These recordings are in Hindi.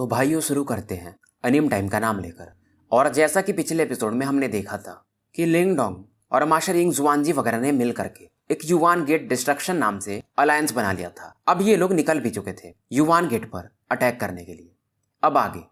तो भाइयों शुरू करते हैं अनिम टाइम का नाम लेकर। और जैसा कि पिछले एपिसोड में हमने देखा था कि लिंग डोंग और मास्टर यिंग जुआनजी वगैरह ने मिल करके एक युवान गेट डिस्ट्रक्शन नाम से अलायंस बना लिया था। अब ये लोग निकल भी चुके थे युवान गेट पर अटैक करने के लिए। अब आगे,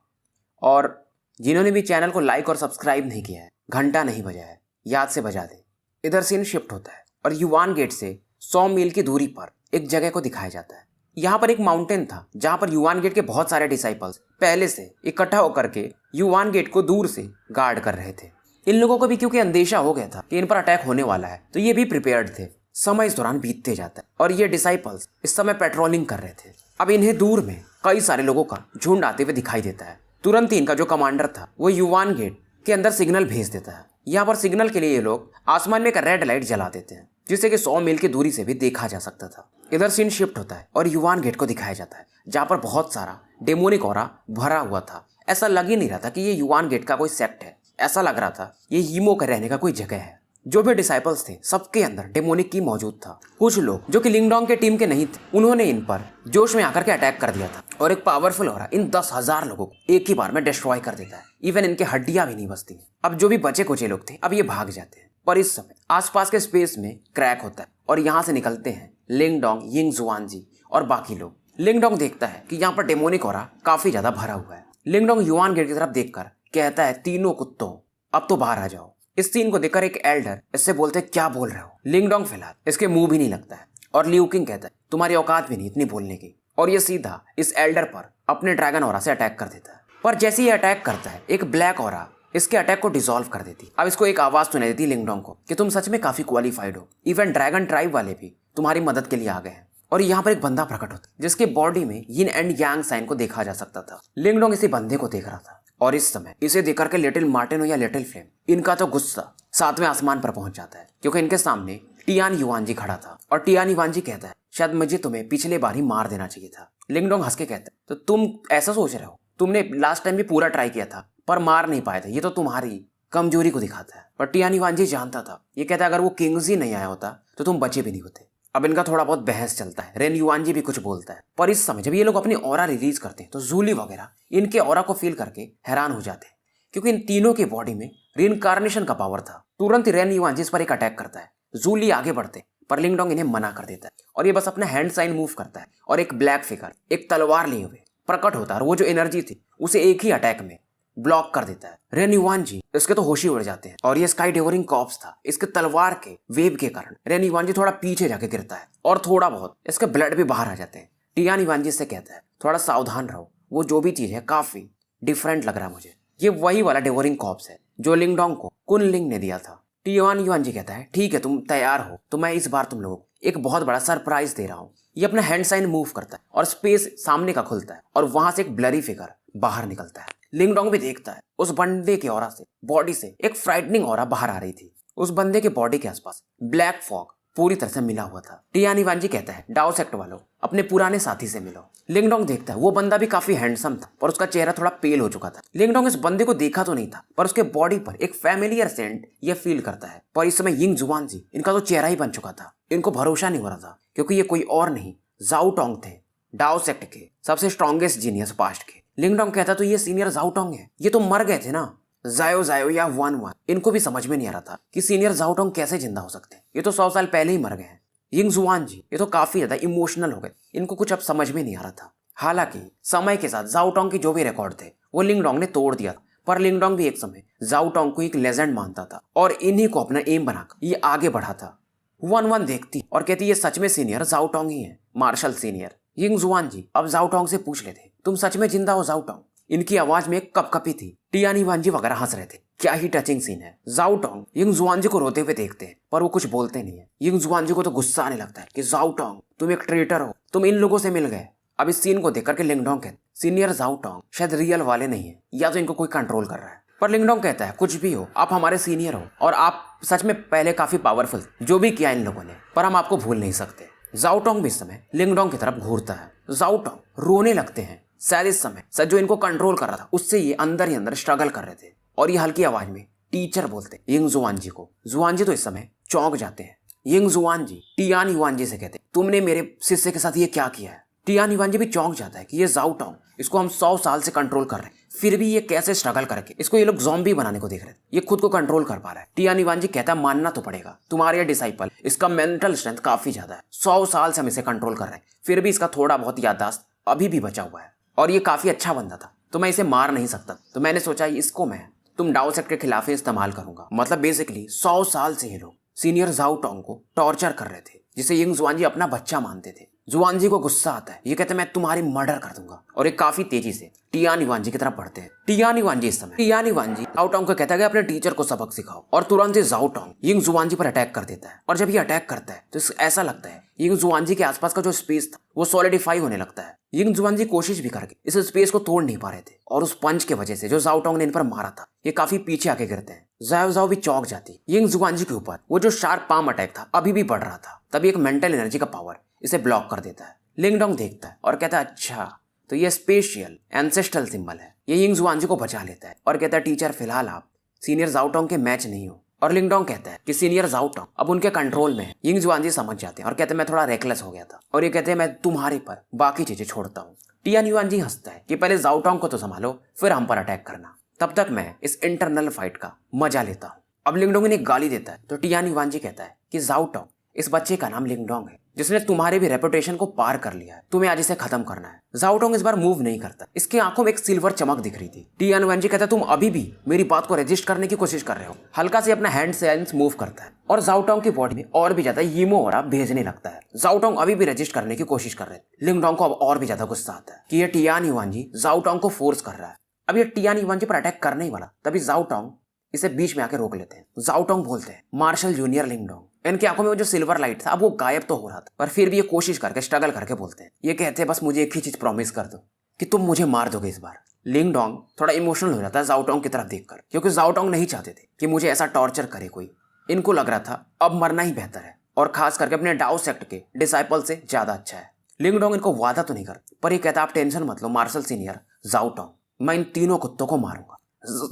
और जिन्होंने भी चैनल को लाइक और सब्सक्राइब नहीं किया है, घंटा नहीं बजाया है, याद से बजा दे। इधर सीन शिफ्ट होता है और युवान गेट से 100 मील की दूरी पर एक जगह को दिखाया जाता है। यहाँ पर एक माउंटेन था जहाँ पर युवान गेट के बहुत सारे डिसाइपल्स पहले से इकट्ठा होकर के युवान गेट को दूर से गार्ड कर रहे थे। इन लोगों को भी क्योंकि अंदेशा हो गया था कि इन पर अटैक होने वाला है, तो ये भी प्रिपेयर्ड थे। समय इस दौरान बीतते जाता है और ये डिसाइपल्स इस समय पेट्रोलिंग कर रहे थे। अब इन्हें दूर में कई सारे लोगों का झुंड आते हुए दिखाई देता है। तुरंत ही इनका जो कमांडर था वो युवान गेट के अंदर सिग्नल भेज देता है। यहाँ पर सिग्नल के लिए ये लोग आसमान में एक रेड लाइट जला देते हैं, जिससे कि 100 मील की दूरी से भी देखा जा सकता था। इधर सीन शिफ्ट होता है और युवान गेट को दिखाया जाता है जहाँ पर बहुत सारा डेमोनिक ऑरा भरा हुआ था। ऐसा लग ही नहीं रहा था कि ये युवान गेट का कोई सेक्ट है, ऐसा लग रहा था ये हीमो के रहने का कोई जगह है। जो भी डिसाइपल्स थे सबके अंदर डेमोनिक की मौजूद था। कुछ लोग जो कि लिंगडोंग के टीम के नहीं थे, उन्होंने इन पर जोश में आकर के अटैक कर दिया था और एक पावरफुल ऑरा इन 10,000 लोगों को एक ही बार में डिस्ट्रॉय कर देता है। इवन इनके हड्डियां भी नहीं बचती। अब जो भी बचे कुचे लोग थे अब ये भाग जाते हैं, पर इस समय आसपास के स्पेस में क्रैक होता है और यहाँ से निकलते हैं लिंगडोंग, यिंग जुआनजी और बाकी लोग। लिंगडोंग देखता है कि यहाँ पर डेमोनिक ऑरा काफी ज्यादा भरा हुआ है। लिंगडोंग युवान गेट की तरफ देखकर कहता है, तीनों कुत्तों अब तो बाहर आ जाओ। इस सीन को देखकर एक एल्डर इससे बोलते, क्या बोल रहे हो? लिंगडोंग फिलहाल इसके मुंह भी नहीं लगता है और लियू किंग कहता है, तुम्हारी औकात भी नहीं इतनी बोलने की। और ये सीधा इस एल्डर पर अपने ड्रैगन ऑरा से अटैक कर देता है। पर जैसे ही अटैक करता है एक ब्लैक ऑरा इसके अटैक को डिसॉल्व कर देती। अब इसको एक आवाज सुनाई देती लिंगडोंग को कि तुम सच में काफी क्वालिफाइड हो, इवन ड्रैगन ट्राइब वाले भी तुम्हारी मदद के लिए आ गए हैं। और यहाँ पर एक बंदा प्रकट होता है जिसके बॉडी में यिन एंड यांग साइन को देखा जा सकता था। लिंगडोंग इसी बंदे को देख रहा था और इस समय इसे देखकर के लिटिल मार्टिनो या लिटिल फ्लेम, इनका तो गुस्सा 7वें आसमान पर पहुंच जाता है, क्योंकि इनके सामने टियान युवानजी खड़ा था। और टियान युवानजी कहता है, शायद मुझे तुम्हें पिछले बार ही मार देना चाहिए था। लिंगडोंग हंस के कहता है, तो तुम ऐसा सोच रहे हो? तुमने लास्ट टाइम भी पूरा ट्राई किया था पर मार नहीं पाए थे, ये तो तुम्हारी कमजोरी को दिखाता है। पर टियान युवानजी जानता था, ये कहता है अगर वो किंग्स ही नहीं आया होता तो तुम बचे भी नहीं होते। अब इनका थोड़ा बहुत बहस चलता है, रेन युवानजी भी कुछ बोलता है। पर इस समय जब ये लोग अपनी ऑरा रिलीज करते हैं तो जूली वगैरह इनके ऑरा को फील करके हैरान हो जाते हैं, क्योंकि इन तीनों के बॉडी में रिइंकार्नेशन का पावर था। तुरंत ही रेन युवानजी इस पर एक अटैक करता है। जूली आगे बढ़ते पर लिंगडोंग इन्हें मना कर देता है और ये बस अपना हैंड साइन मूव करता है और एक ब्लैक फिगर एक तलवार लिए हुए प्रकट होता है और वो जो एनर्जी थी उसे एक ही अटैक में ब्लॉक कर देता है। रेन युवानजी इसके तो होश ही उड़ जाते हैं और ये स्काई डेवरिंग कॉर्प्स था, इसके तलवार के वेव के कारण रेन युवानजी थोड़ा पीछे जाके गिरता है और थोड़ा बहुत इसके ब्लड भी बाहर आ जाते हैं। टियान युवानजी से कहता है, थोड़ा सावधान रहो, वो जो भी चीज है काफी डिफरेंट लग रहा है मुझे। ये वही वाला डेवरिंग कॉर्प्स है जो लिंगडोंग को कुनलिंग ने दिया था। टियान युवानजी कहता है, ठीक है तुम तैयार हो तो मैं इस बार तुम लोगों को एक बहुत बड़ा सरप्राइज दे रहा हूँ। ये अपना हैंड साइन मूव करता है और स्पेस सामने का खुलता है और वहां से एक ब्लरी फिगर बाहर निकलता है। लिंगडोंग भी देखता है उस बंदे के ऑरा से, बॉडी से एक फ्राइटनिंग ऑरा बाहर आ रही थी। उस बंदे के बॉडी के आसपास ब्लैक फॉग पूरी तरह से मिला हुआ था। टियान युवानजी कहता है, डाओ सेक्ट वालों अपने पुराने साथी से मिलो। लिंगडोंग देखता है वो बंदा भी काफी हैंडसम था पर उसका चेहरा थोड़ा पेल हो चुका था। लिंगडोंग इस बंदे को देखा तो नहीं था पर उसके बॉडी पर एक फैमिलियर सेंट ये फील करता है। पर इस समय यिंग जुआनजी इनका तो चेहरा ही बन चुका था। इनको भरोसा नहीं हो रहा था क्योंकि ये कोई और नहीं जाओ टोंग थे, डाओ सेक्ट के सबसे स्ट्रॉन्गेस्ट जीनियस पास्ट के। लिंगडोंग कहता तो ये सीनियर जाओ टोंग है, ये तो मर गए थे ना, जायो जायो या वन वन। इनको भी समझ में नहीं आ रहा था कि सीनियर जाओ टोंग कैसे जिंदा हो सकते हैं, ये तो 100 साल पहले ही मर गए हैं। यिंग जुआनजी ये तो काफी ज्यादा इमोशनल हो गए, इनको कुछ अब समझ में नहीं आ रहा था। हालांकि समय के साथ जाओ टोंग के जो भी रिकॉर्ड थे वो लिंगडोंग ने तोड़ दिया, पर लिंगडोंग भी एक समय जाओ टोंग को एक लेजेंड मानता था और इन्हीं को अपना एम बनाकर ये आगे बढ़ा था। वन वन देखती और कहती ये सच में सीनियर जाओ टोंग ही है, मार्शल सीनियर। यिंग जुआनजी अब जाओ टोंग से पूछ लेते, तुम सच में जिंदा हो जाओ टोंग? इनकी आवाज में एक कपकपी थी। टियान युवानजी वगैरह हंस रहे थे। क्या ही टचिंग सीन है। जाओ टोंग यिंग जुआनजी को रोते हुए देखते हैं पर वो कुछ बोलते नहीं है। यिंग जुआनजी को तो गुस्सा आने लगता है कि जाओ टोंग तुम एक ट्रेटर हो, तुम इन लोगों से मिल गए। अब इस सीन को देखकर के लिंगडोंग कहते, सीनियर जाओ टोंग शायद रियल वाले नहीं है या तो इनको कोई कंट्रोल कर रहा है। पर लिंगडोंग कहता है, कुछ भी हो आप हमारे सीनियर हो और आप सच में पहले काफी पावरफुल जो भी किया इन लोगों ने, पर हम आपको भूल नहीं सकते। जाओ टोंग भी इस समय लिंगडोंग की तरफ घूरता है। जाओ टोंग रोने लगते हैं। शायद इस समय सच जो इनको कंट्रोल कर रहा था उससे ये अंदर ही अंदर स्ट्रगल कर रहे थे और ये हल्की आवाज में टीचर बोलते यिंग जुआनजी को। जुआनजी तो इस समय चौंक जाते हैं। यिंग जुआनजी टियान युवानजी से कहते, तुमने मेरे शिष्य के साथ ये क्या किया है? टियान युवानजी भी चौंक जाता है कि ये जाओ टोंग, इसको हम 100 साल से कंट्रोल कर रहे हैं, फिर भी ये कैसे स्ट्रगल करके इसको ये लोग ज़ॉम्बी बनाने को देख रहे हैं, ये खुद को कंट्रोल कर पा रहा है। टियान युवानजी कहता है मानना तो पड़ेगा, तुम्हारे ये डिसाइपल, इसका मेंटल स्ट्रेंथ काफी ज्यादा है। 100 साल से हम इसे कंट्रोल कर रहे हैं, फिर भी इसका थोड़ा बहुत याददाश्त अभी भी बचा हुआ है और ये काफी अच्छा बंदा था, तो मैं इसे मार नहीं सकता। तो मैंने सोचा इसको मैं तुम डाओ सेक्ट के खिलाफ ही इस्तेमाल करूंगा। मतलब बेसिकली 100 साल से ये लोग सीनियर जाओ टोंग को टॉर्चर कर रहे थे, जिसे यिंग जुआनजी अपना बच्चा मानते थे। जुआनजी को गुस्सा आता है, ये कहते हैं मैं तुम्हारी मर्डर कर दूंगा और ये काफी तेजी से टियान युवानजी की तरफ बढ़ते हैं। टियान युवानजी जाओ टोंग को कहता है कि अपने टीचर को सबक सिखाओ और तुरंत से जाओ टोंग यिंग जुआनजी पर अटैक कर देता है। और जब ये अटैक करता है तो ऐसा लगता है यिंग जुआनजी के आसपास का जो स्पेस था वो सॉलिडिफाई होने लगता है। यिंग जुआनजी कोशिश भी करके इस स्पेस को तोड़ नहीं पा रहे थे और उस पंच के वजह से जो जाओ टोंग ने इन पर मारा था ये काफी पीछे आके गिरते हैं। जाओ भी चौंक जाती यिंग जुआनजी के ऊपर वो जो शार्प पाम अटैक था अभी भी बढ़ रहा था। तभी एक मेंटल एनर्जी का पावर इसे ब्लॉक कर देता है। लिंगडोंग देखता है और कहता है अच्छा तो ये स्पेशल एंसेस्ट्रल सिंबल है। ये यिंग जुआनजी को बचा लेता है और कहता है टीचर फिलहाल आप सीनियर जाओ टोंग के मैच नहीं हो। और लिंगडोंग कहता है कि सीनियर जाओ टोंग अब उनके कंट्रोल में है। यिंग जुआनजी समझ जाते हैं और कहते हैं मैं थोड़ा रेकलेस हो गया था और ये कहते हैं मैं तुम्हारे पर बाकी चीजें छोड़ता हूँ। टियान युआनजी हंसता है कि पहले जाओ टोंग को तो संभालो फिर हम पर अटैक करना, तब तक मैं इस इंटरनल फाइट का मजा लेता हूँ। अब लिंगडोंग ने गाली देता है तो टियान युआनजी कहता है कि जाओ टोंग इस बच्चे का नाम लिंगडोंग है जिसने तुम्हारे भी रेपुटेशन को पार कर लिया है, तुम्हें आज इसे खत्म करना है। जाओ टोंग इस बार मूव नहीं करता, इसकी आंखों में एक सिल्वर चमक दिख रही थी। टियान युआनजी कहता है तुम अभी भी मेरी बात को रजिस्ट करने की कोशिश कर रहे हो। हल्का से अपना हैंड सेंस मूव करता है और जाओ टोंग की बॉडी में और भी ज्यादा यीमो और भेजने लगता है। जाओ टोंग अभी भी रजिस्ट करने की कोशिश कर रहे हैं। लिंगडोंग को अब और भी ज्यादा गुस्सा आता है कि ये टियान युआनजी जाओ टोंग को फोर्स कर रहा है। अब ये टियान युआनजी पर अटैक करने ही वाला, तभी जाओ टोंग इसे बीच में आके रोक लेते हैं। जाओ टोंग बोलते हैं मार्शल जूनियर लिंगडोंग। इनकी आंखों में वो जो सिल्वर लाइट था अब वो गायब तो हो रहा था, पर फिर भी ये कोशिश करके स्ट्रगल करके बोलते हैं। ये कहते हैं बस मुझे एक ही चीज प्रॉमिस कर दो कि तुम मुझे मार दोगे इस बार। लिंगडोंग थोड़ा इमोशनल हो जाता है जाओ टोंग की तरफ देखकर, क्योंकि जाओ टोंग नहीं चाहते थे कि मुझे ऐसा टॉर्चर करे कोई। इनको लग रहा था अब मरना ही बेहतर है और खास करके अपने डाओ सेक्ट के डिसाइपल से ज्यादा अच्छा है। लिंगडोंग इनको वादा तो नहीं करता, पर ये कहता आप टेंशन मत लो मार्शल सीनियर जाओ टोंग, मैं इन तीनों कुत्तों को मारूंगा।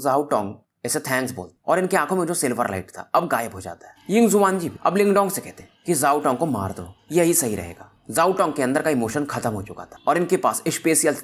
जाओ टोंग ऐसे थैंक्स बोल और इनकी आंखों में जो सिल्वर लाइट था अब गायब हो जाता है। यिंग जुआनजी अब लिंगडोंग से कहते हैं कि जाओ टोंग को मार दो, यही सही रहेगा। जाओ टोंग के अंदर का इमोशन खत्म हो चुका था और इनके पास स्पेशल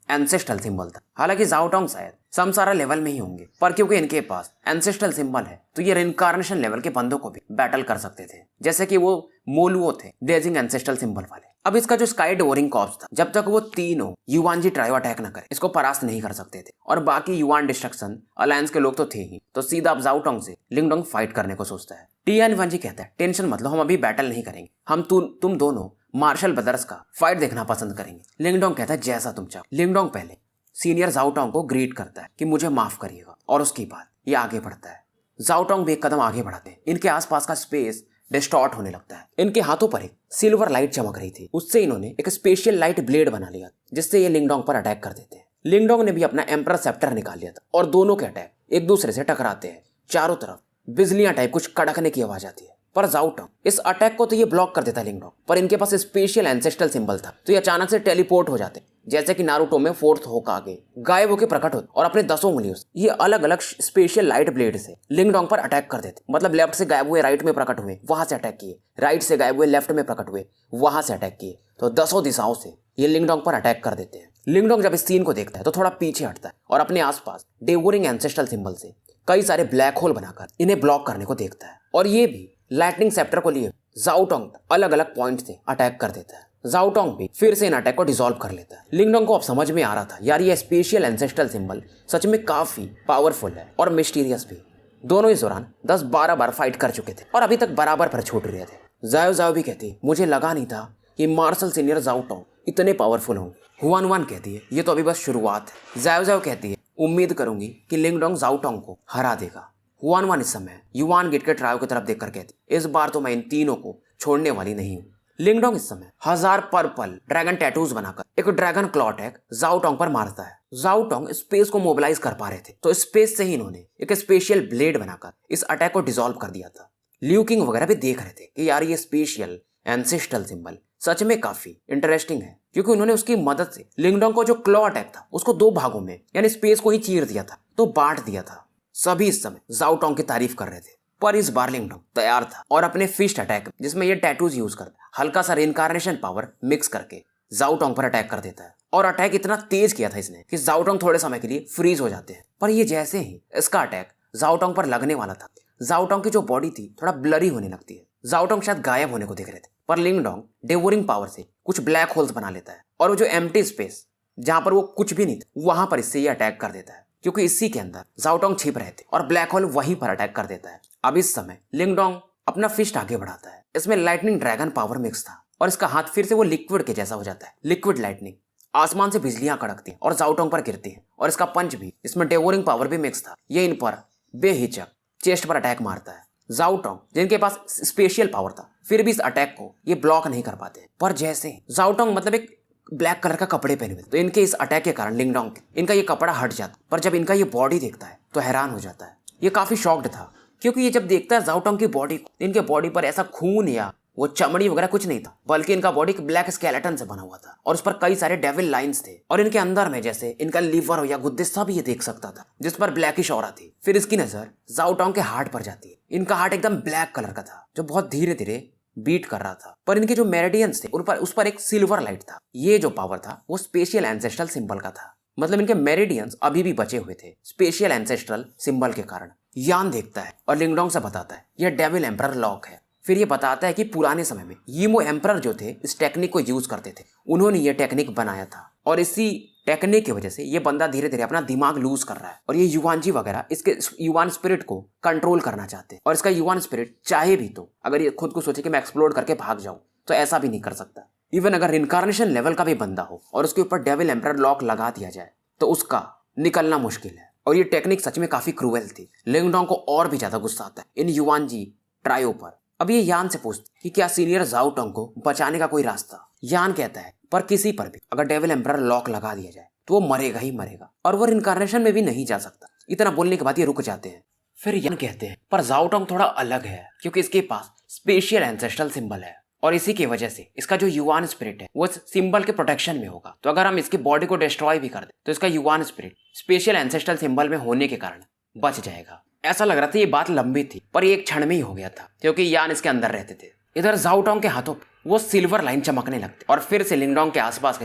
एंसेस्ट्रल सिंबल था। हालांकि जाओ टोंग शायद समसारा लेवल में ही होंगे, पर क्योंकि इनके पास एंसेस्ट्रल सिंबल है तो ये रिइंकार्नेशन लेवल के बंदों को भी बैटल कर सकते थे, जैसे कि वो मोलुओ थे डेजिंग एंसेस्ट्रल सिंबल वाले। अब इसका जो स्काई डोरिंग कॉर्प्स था, जब तक वो तीनों युआनजी ट्रायो अटैक न करे इसको परास्त नहीं कर सकते थे। और बाकी युआन डिस्ट्रक्शन अलायंस के लोग तो थे ही, तो सीधा अब जाओ टोंग से लिंगडोंग फाइट करने को सोचता है। टियान युआनजी कहता है टेंशन मत लो, हम अभी बैटल नहीं करेंगे, हम तुम दोनों मार्शल ब्रदर्स का फाइट देखना पसंद करेंगे। लिंगडोंग कहता है जैसा तुम चाहो। लिंगडोंग पहले सीनियर जाओ टोंग को ग्रीट करता है कि मुझे माफ करिएगा और उसके बाद ये आगे बढ़ता है। जाओ टोंग भी एक कदम आगे बढ़ाते हैं। इनके आसपास का स्पेस डिस्टॉर्ट होने लगता है। इनके हाथों पर एक सिल्वर लाइट चमक रही थी, उससे इन्होंने एक स्पेशल लाइट ब्लेड बना लिया जिससे ये लिंगडोंग पर अटैक कर देते हैं। लिंगडोंग ने भी अपना एम्परर सेप्टर निकाल लिया था और दोनों के अटैक एक दूसरे से टकराते हैं। चारों तरफ बिजलियां टाइप कुछ कड़कने की आवाज आती है, पर जाओ टोंग इस अटैक को तो ये ब्लॉक कर देता है लिंगडोंग, पर इनके पास स्पेशल एंसेस्ट्रल सिंबल था तो ये अचानक से टेलीपोर्ट हो जाते, जैसे कि नारुतो में फोर्थ होकागे गायब होकर प्रकट होते और अपने 10 उंगलियों से ये अलग अलग स्पेशल लाइट ब्लेड से लिंगडोंग पर अटैक कर देते। मतलब लेफ्ट से गायब हुए राइट में प्रकट हुए, वहां से अटैक किए, राइट से गायब हुए लेफ्ट में प्रकट हुए, वहां से अटैक किए, तो 10 दिशाओं से ये लिंगडोंग पर अटैक कर देते हैं। लिंगडोंग जब इस सीन को देखता है तो थोड़ा पीछे हटता है और अपने आसपास डेवोरिंग एंसेस्ट्रल सिंबल से कई सारे ब्लैक होल बनाकर इन्हें ब्लॉक करने को देखता है और ये भी लाइटनिंग सेप्टर को लिए जाओ टोंग अलग अलग पॉइंट से अटैक कर देता है। जाओ टोंग भी फिर से इन अटैक को डिसॉल्व कर लेता है। लिंगडोंग को अब समझ में आ रहा था यार ये स्पेशल एंसेस्ट्रल सिंबल सच में काफी पावरफुल है और मिस्टीरियस भी। दोनों इस दौरान 10-12 बार फाइट कर चुके थे और अभी तक बराबर पर छूट रहे थे। जाओ भी कहती है मुझे लगा नहीं था कि मार्शल सीनियर जाओ टोंग इतने पावरफुल हों। हुआन कहती है ये तो अभी बस शुरुआत है। जाओ कहती है उम्मीद करूंगी कि लिंगडोंग जाओ टोंग को हरा देगा। हुआन इस समय युआन गेट के ट्रायो की तरफ देखकर कहती इस बार तो मैं इन तीनों को छोड़ने वाली नहीं हूँ। लिंगडोंग इस समय 1000 पर्पल ड्रैगन टैटूज बनाकर एक ड्रैगन क्लॉ अटैक जाओ टोंग पर मारता है। जाओ टोंग स्पेस को मोबिलाइज कर पा रहे थे तो स्पेस से ही इन्होंने एक स्पेशल ब्लेड बनाकर इस अटैक को डिसॉल्व कर दिया था। ल्यू किंग वगैरह भी देख रहे थे कि यार ये स्पेशल एंसेस्ट्रल सिंबल सच में काफी इंटरेस्टिंग है, क्योंकि उन्होंने उसकी मदद से लिंगडोंग को जो क्लॉ अटैक था उसको 2 भागों में यानी स्पेस को ही चीर दिया था, तो बांट दिया था। सभी इस समय जाओ टोंग की तारीफ कर रहे थे, पर इस बार लिंगडोंग तैयार था और अपने फिस्ट अटैक जिसमें ये टैटूज यूज करता हल्का सा रिइंकार्नेशन पावर मिक्स करके जाओ टोंग पर अटैक कर देता है और अटैक इतना तेज किया था इसने कि जाओ टोंग थोड़े समय के लिए फ्रीज हो जाते हैं। पर ये जैसे ही इसका अटैक जाओ टोंग पर लगने वाला था, जाओ टोंग की जो बॉडी थी थोड़ा ब्लरी होने लगती है। जाओ टोंग शायद गायब होने को देख रहे थे, पर लिंग डोंग डेवोरिंग पावर से कुछ ब्लैक होल्स बना लेता है और वो जो एम्प्टी स्पेस जहां पर वो कुछ भी नहीं था वहां पर इससे ये अटैक कर देता है, क्योंकि इसी के अंदर जाओ टोंग छिप रहे थे और ब्लैक होल वहीं पर अटैक कर देता है। अब इस समय लिंग डोंग अपना फिस्ट आगे बढ़ाता है। इसमें लाइटनिंग ड्रैगन पावर मिक्स था और इसका हाथ फिर से वो लिक्विड के जैसा हो जाता है, लिक्विड लाइटनिंग। आसमान से बिजलियां कड़कती हैं और जाओ टोंग पर गिरती हैं और इसका पंच भी इसमें डेवोरिंग पावर भी मिक्स था। ये इन पर बेहिचक चेस्ट पर अटैक मारता है। जाओ टोंग जिनके पास स्पेशल पावर था फिर भी इस अटैक को ये ब्लॉक नहीं कर पाते। पर जैसे जाओ टोंग मतलब एक ब्लैक कलर का कपड़े पहने हुए, तो इनके इस अटैक के कारण लिंग डोंग इनका ये कपड़ा हट जाता। पर जब इनका ये बॉडी देखता है तो हैरान हो जाता है। ये काफी शॉक्ड था, क्योंकि ये जब देखता है जाओ टोंग की बॉडी को, इनके बॉडी पर ऐसा खून या वो चमड़ी वगैरह कुछ नहीं था, बल्कि इनका बॉडी एक ब्लैक स्केलेटन से बना हुआ था और उस पर कई सारे डेविल लाइंस थे और इनके अंदर में जैसे इनका लीवर या गुद्दे सब ये देख सकता था, जिस पर ब्लैकिश ऑरा थी। फिर इसकी नजर जाओ टोंग के हार्ट पर जाती है। इनका हार्ट एकदम ब्लैक कलर का था जो बहुत धीरे धीरे बीट कर रहा था, पर इनके जो मेरिडियंस थे उस पर एक सिल्वर लाइट था। ये जो पावर था वो स्पेशल एंसेस्ट्रल सिंबल का था, मतलब इनके मेरिडियंस अभी भी बचे हुए थे स्पेशल एंसेस्ट्रल सिंबल के कारण। यान देखता है और लिंग डोंग से बताता है यह डेविल एम्परर लॉक है। फिर ये बताता है कि पुराने समय में यीमो एम्परर जो थे इस टेक्निक को यूज करते थे, उन्होंने ये टेक्निक बनाया था और इसी टेक्निक की वजह से ये बंदा धीरे धीरे अपना दिमाग लूज कर रहा है और ये युवानजी वगैरह इसके युवान स्पिरिट को कंट्रोल करना चाहते हैं। और इसका युवान स्पिरिट चाहे भी तो अगर ये खुद को सोचे कि मैं एक्सप्लोर करके भाग जाऊं तो ऐसा भी नहीं कर सकता। इवन अगर इनकारनेशन लेवल का भी बंदा हो और उसके ऊपर डेविल एम्परर लॉक लगा दिया जाए तो उसका निकलना मुश्किल है। और ये टेक्निक सच में काफी क्रूएल थी। लिंग डोंग को और भी ज्यादा गुस्सा आता है इन युवानजी ट्रायो पर। अब ये यान से पूछते कि क्या सीनियर जाओ टोंग को बचाने का कोई रास्ता। यान कहता है पर किसी पर भी अगर डेविल एम्परर लॉक लगा दिया जाए तो वो मरेगा ही मरेगा और वो इनकारनेशन में भी नहीं जा सकता। इतना बोलने के बाद ये रुक जाते हैं। फिर यान कहते हैं पर जाओ टोंग थोड़ा अलग है, क्योंकि इसके पास स्पेशल एंसेस्ट्रल सिंबल है और इसी की वजह से इसका जो युवान स्पिरिट है वो इस सिंबल के प्रोटेक्शन में होगा। तो अगर हम इसकी बॉडी को डिस्ट्रॉय भी कर दे तो इसका युवान स्पिरिट स्पेशल एंसेस्ट्रल सिंबल में होने के कारण बच जाएगा। ऐसा लग रहा था ये बात लंबी थी, पर ये एक क्षण में ही हो गया था, क्योंकि यान इसके अंदर रहते थे। इधर जाओ टोंग के हाथों वो सिल्वर लाइन चमकने लगते और फिर से लिंग डोंग के आसपास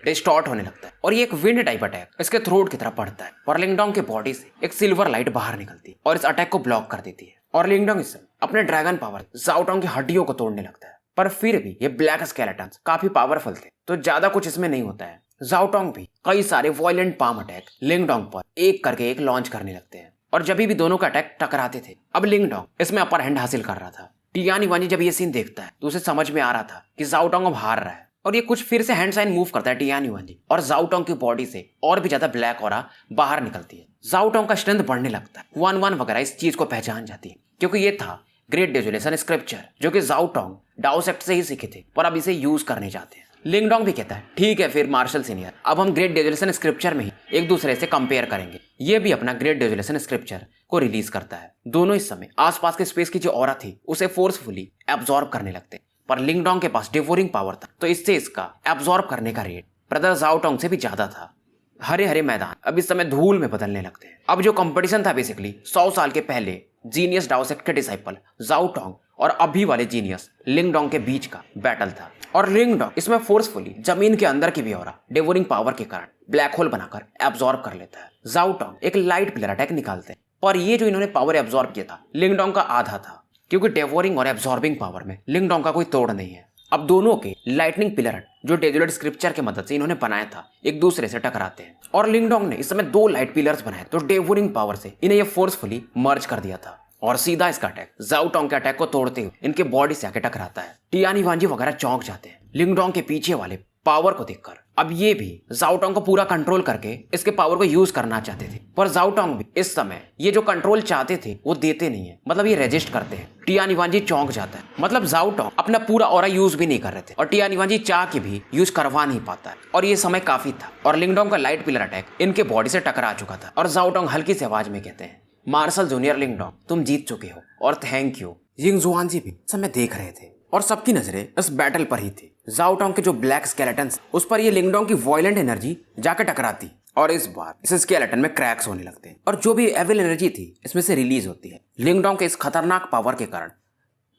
डिस्टॉर्ट होने लगता है और ये एक विंड टाइप अटैक इसके थ्रोट की तरफ पड़ता है और लिंग डोंग के बॉडी से एक सिल्वर लाइट बाहर निकलती है और इस अटैक को ब्लॉक कर देती है। और लिंग डोंग इससे अपने ड्रैगन पावर जाओ टोंग की हड्डियों को तोड़ने लगता है। पर फिर भी ये ब्लैक स्केलेटन्स काफी पावरफुल थे तो ज्यादा कुछ इसमें नहीं होता है। जाओ टोंग भी कई सारे वायलेंट पाम अटैक लिंग डोंग पर एक करके एक लॉन्च करने लगते हैं और जब भी दोनों का अटैक टकराते थे अब लिंग डोंग इसमें अपर हैंड हासिल कर रहा था। टियान युवानजी जब ये सीन देखता है तो उसे समझ में आ रहा था कि जाओ टोंग अब हार रहा है और ये कुछ फिर से हैंड साइन मूव करता है टियान युवानजी और जाओ टोंग की बॉडी से और भी ज्यादा ब्लैक ऑरा बाहर निकलती है। जाओ टोंग का स्ट्रेंथ बढ़ने लगता है। 1-1 वगैरह इस चीज को पहचान जाती है, क्योंकि ये था ग्रेट डेजुलेशन स्क्रिप्चर जो कि जाओ टोंग डाओ सेक्ट से ही सीखे थे पर अब इसे यूज करने चाहते हैं। लिंग डोंग भी कहता है ठीक है फिर मार्शल सीनियर, अब हम ग्रेट डेजुलेशन स्क्रिप्चर में ही एक दूसरे से कंपेयर करेंगे। ये भी अपना ग्रेट डेजुलेशन स्क्रिप्चर को रिलीज करता है। दोनों इस समय आसपास के स्पेस की जो ऑरा थी उसे फोर्सफुली एब्जॉर्ब करने लगते, पर लिंग डोंग के पास डिवोरिंग पावर था तो इससे इसका एब्जॉर्ब करने का रेट ब्रदर जाओ टोंग से भी ज्यादा था। हरे हरे मैदान अब इस समय धूल में बदलने लगते हैं। अब जो कंपटीशन था बेसिकली 100 साल के पहले जीनियस डाओ सेक्ट के डिसाइपल जाओ टोंग और अभी वाले जीनियस लिंग डोंग के बीच का बैटल था और लिंग डोंग इसमें फोर्सफुली जमीन के अंदर की भी ऑरा डिवोरिंग पावर के कारण ब्लैक होल बनाकर एब्जॉर्ब कर लेता है। जाओ टोंग एक लाइट पिलर अटैक निकालते हैं, पर ये जो इन्होंने पावर एब्जॉर्ब किया था लिंग डोंग का आधा था, क्योंकि डेवोरिंग और एब्जॉर्बिंग पावर में लिंग डोंग का कोई तोड़ नहीं है। अब दोनों के लाइटनिंग पिलर जो डेजुलेट स्क्रिप्चर की मदद से इन्होंने बनाया था एक दूसरे से टकराते हैं और लिंग डोंग ने इस समय 2 लाइट पिलर्स बनाए तो डेवोरिंग पावर से इन्हें ये फोर्सफुली मर्ज कर दिया था और सीधा इसका अटैक जाओ टोंग के अटैक को तोड़ते हुए इनके बॉडी से आके टकराता है। टियान युवानजी वगैरह चौंक जाते हैं लिंग डोंग के पीछे वाले पावर को देखकर। अब ये भी जाओ टोंग को पूरा कंट्रोल करके इसके पावर को यूज करना चाहते थे, पर जाओ टोंग भी इस समय ये जो कंट्रोल चाहते थे वो देते नहीं है, मतलब ये रेजिस्ट करते हैं। टियान युवानजी चौंक जाता है, मतलब जाओ टोंग अपना पूरा ऑरा यूज भी नहीं कर रहे थे और टियान युवानजी चाह के भी यूज करवा नहीं पाता है और ये समय काफी था और लिंग डोंग का लाइट पिलर अटैक इनके बॉडी से टकरा चुका था और जाओ टोंग हल्की सी आवाज में कहते हैं मार्शल जूनियर लिंग डोंग तुम जीत चुके हो और थैंक यू। यिंग जुआनजी भी समय देख रहे थे और सबकी नजरें इस बैटल पर ही थी। जाओ टोंग के जो ब्लैक स्केलेटन्स उस पर ये लिंग डोंग की वायलेंट एनर्जी जाकर टकराती और इस बार इस स्केलेटन में क्रैक्स होने लगते हैं और जो भी एविल एनर्जी थी इसमें से रिलीज होती है लिंग डोंग के इस खतरनाक पावर के कारण